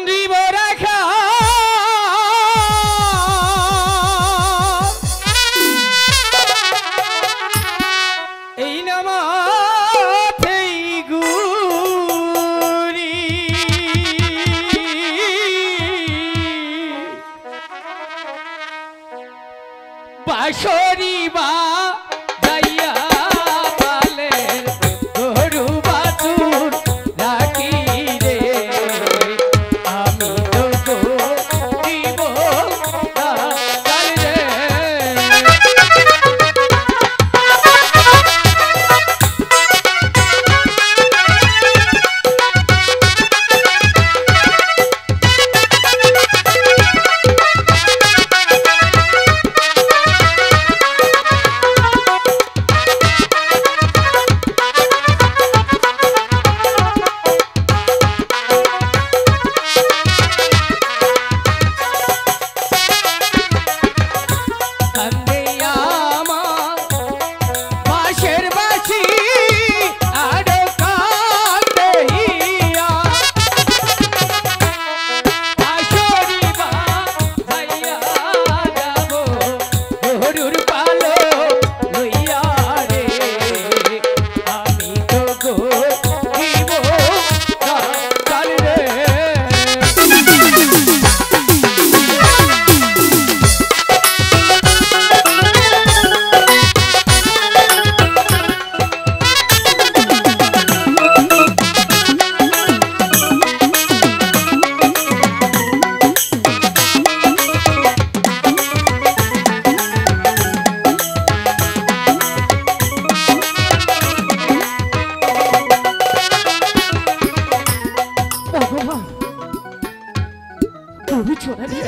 দিব রাখা এই নামাতেই গুরি বাঁশরি বা যাইয়া পালের গরু বাছুর রাখি রে আমি তো দিব রে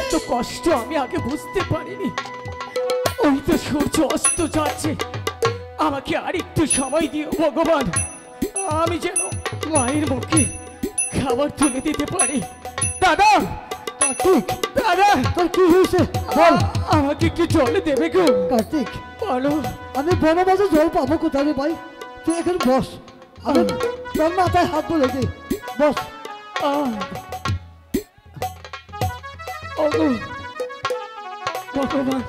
এত কষ্ট আমি আগে বুঝতে পারিনি। ওই তো সূর্য অস্ত যাচ্ছে, আমাকে আর একটু সময় দিও ভগবান, আমি যেন মায়ের মুখে খাবার তুলে দিতে পারি। দাদা কার্তিক, দাদা তোর কি হয়েছে বল, আমাকে একটু জল দেবে গো? কার্তিক বলো। আমি বনবাসে জল পাবো কোথায় ভাই? তুই এখানে বস, আমি তোর মাথায় হাত বলে দিই, বস। ওগো ভগবান,